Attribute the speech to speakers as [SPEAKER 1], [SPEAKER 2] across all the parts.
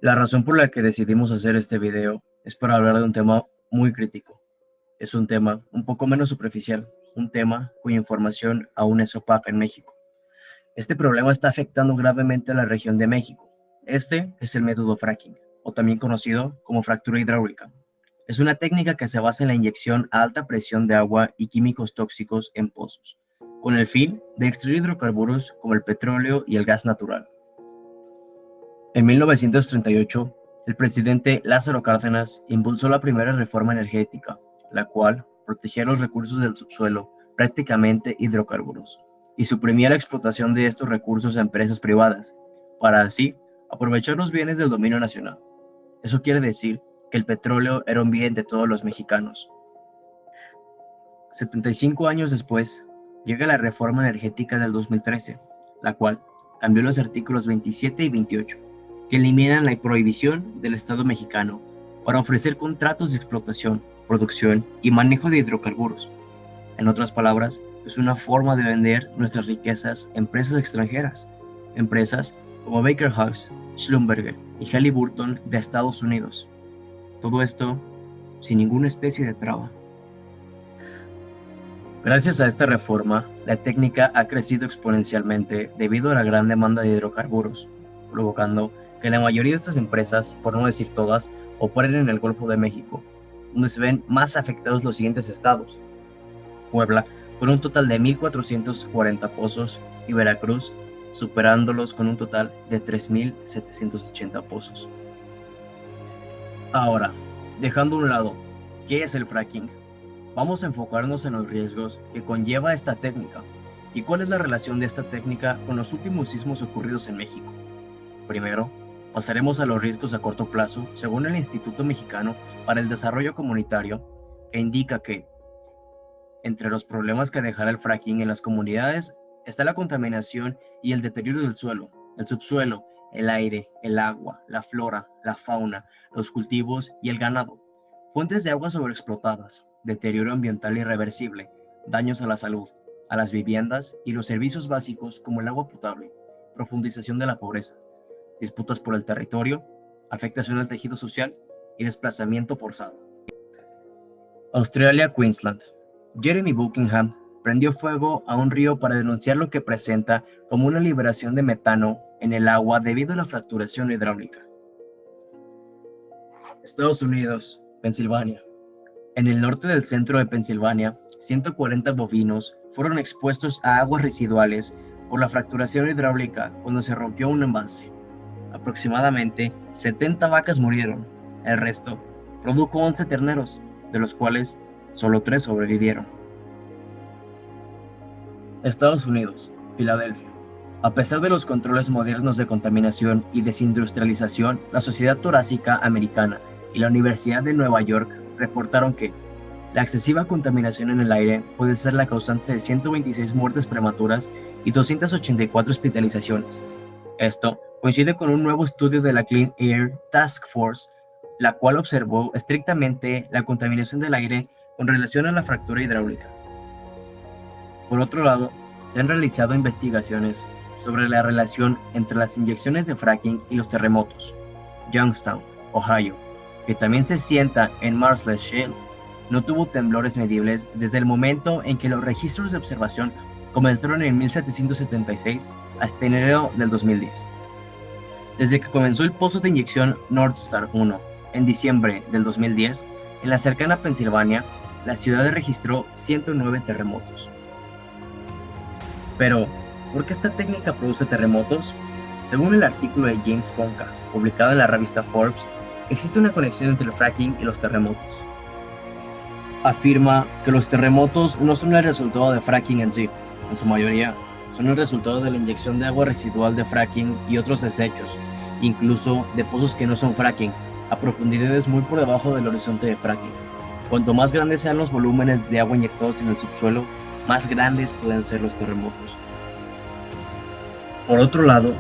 [SPEAKER 1] La razón por la que decidimos hacer este video es para hablar de un tema muy crítico. Es un tema un poco menos superficial, un tema cuya información aún es opaca en México. Este problema está afectando gravemente a la región de México. Este es el método fracking, o también conocido como fractura hidráulica. Es una técnica que se basa en la inyección a alta presión de agua y químicos tóxicos en pozos, con el fin de extraer hidrocarburos como el petróleo y el gas natural. En 1938, el presidente Lázaro Cárdenas impulsó la primera reforma energética, la cual protegía los recursos del subsuelo, prácticamente hidrocarburos, y suprimía la explotación de estos recursos a empresas privadas, para así aprovechar los bienes del dominio nacional. Eso quiere decir que el petróleo era un bien de todos los mexicanos. 75 años después, llega la reforma energética del 2013, la cual cambió los artículos 27 y 28, que eliminan la prohibición del Estado mexicano para ofrecer contratos de explotación, producción y manejo de hidrocarburos. En otras palabras, es una forma de vender nuestras riquezas a empresas extranjeras, empresas como Baker Hughes, Schlumberger y Halliburton de Estados Unidos. Todo esto sin ninguna especie de traba. Gracias a esta reforma, la técnica ha crecido exponencialmente debido a la gran demanda de hidrocarburos, provocando que la mayoría de estas empresas, por no decir todas, operen en el Golfo de México, donde se ven más afectados los siguientes estados: Puebla, con un total de 1,440 pozos, y Veracruz, superándolos con un total de 3,780 pozos. Ahora, dejando a un lado, ¿qué es el fracking? Vamos a enfocarnos en los riesgos que conlleva esta técnica y cuál es la relación de esta técnica con los últimos sismos ocurridos en México. Primero, pasaremos a los riesgos a corto plazo según el Instituto Mexicano para el Desarrollo Comunitario, que indica que entre los problemas que dejará el fracking en las comunidades está la contaminación y el deterioro del suelo, el subsuelo, el aire, el agua, la flora, la fauna, los cultivos y el ganado, fuentes de agua sobreexplotadas, deterioro ambiental irreversible, daños a la salud, a las viviendas y los servicios básicos como el agua potable, profundización de la pobreza, disputas por el territorio, afectación al tejido social y desplazamiento forzado. Australia, Queensland. Jeremy Buckingham prendió fuego a un río para denunciar lo que presenta como una liberación de metano en el agua debido a la fracturación hidráulica. Estados Unidos, Pensilvania. En el norte del centro de Pensilvania, 140 bovinos fueron expuestos a aguas residuales por la fracturación hidráulica cuando se rompió un embalse. Aproximadamente 70 vacas murieron. El resto produjo 11 terneros, de los cuales solo 3 sobrevivieron. Estados Unidos, Filadelfia. A pesar de los controles modernos de contaminación y desindustrialización, la Sociedad Torácica Americana y la Universidad de Nueva York reportaron que la excesiva contaminación en el aire puede ser la causante de 126 muertes prematuras y 284 hospitalizaciones. Esto coincide con un nuevo estudio de la Clean Air Task Force, la cual observó estrictamente la contaminación del aire con relación a la fractura hidráulica. Por otro lado, se han realizado investigaciones sobre la relación entre las inyecciones de fracking y los terremotos. Youngstown, Ohio, que también se sienta en Marshall Shale, no tuvo temblores medibles desde el momento en que los registros de observación comenzaron en 1776 hasta enero del 2010. Desde que comenzó el pozo de inyección North Star 1 en diciembre del 2010, en la cercana Pensilvania, la ciudad registró 109 terremotos. Pero, ¿por qué esta técnica produce terremotos? Según el artículo de James Fonka, publicado en la revista Forbes, existe una conexión entre el fracking y los terremotos. Afirma que los terremotos no son el resultado de fracking en sí, en su mayoría son el resultado de la inyección de agua residual de fracking y otros desechos, incluso de pozos que no son fracking, a profundidades muy por debajo del horizonte de fracking. Cuanto más grandes sean los volúmenes de agua inyectados en el subsuelo, más grandes pueden ser los terremotos. Por otro lado,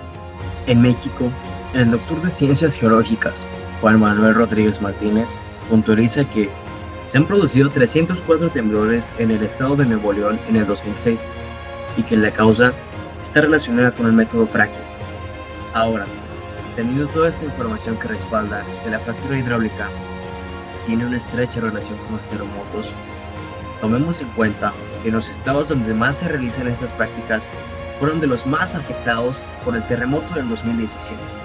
[SPEAKER 1] en México, el doctor de Ciencias Geológicas, Juan Manuel Rodríguez Martínez, puntualiza que se han producido 304 temblores en el estado de Nuevo León en el 2006 y que la causa está relacionada con el método fracking. Ahora, Teniendo toda esta información que respalda que la fractura hidráulica tiene una estrecha relación con los terremotos, tomemos en cuenta que los estados donde más se realizan estas prácticas fueron de los más afectados por el terremoto del 2017.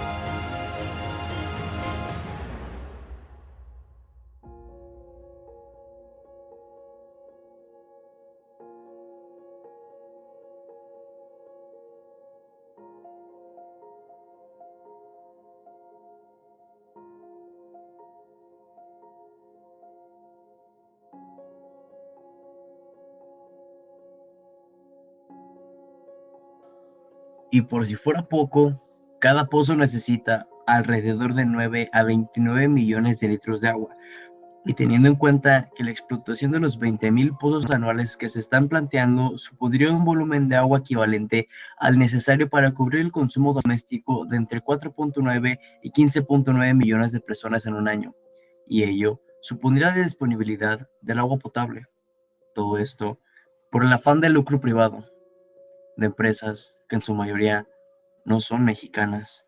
[SPEAKER 1] Y por si fuera poco, cada pozo necesita alrededor de 9 a 29 millones de litros de agua. Y teniendo en cuenta que la explotación de los 20.000 pozos anuales que se están planteando supondría un volumen de agua equivalente al necesario para cubrir el consumo doméstico de entre 4.9 y 15.9 millones de personas en un año. Y ello supondría la disponibilidad del agua potable. Todo esto por el afán de lucro privado de empresas que en su mayoría no son mexicanas.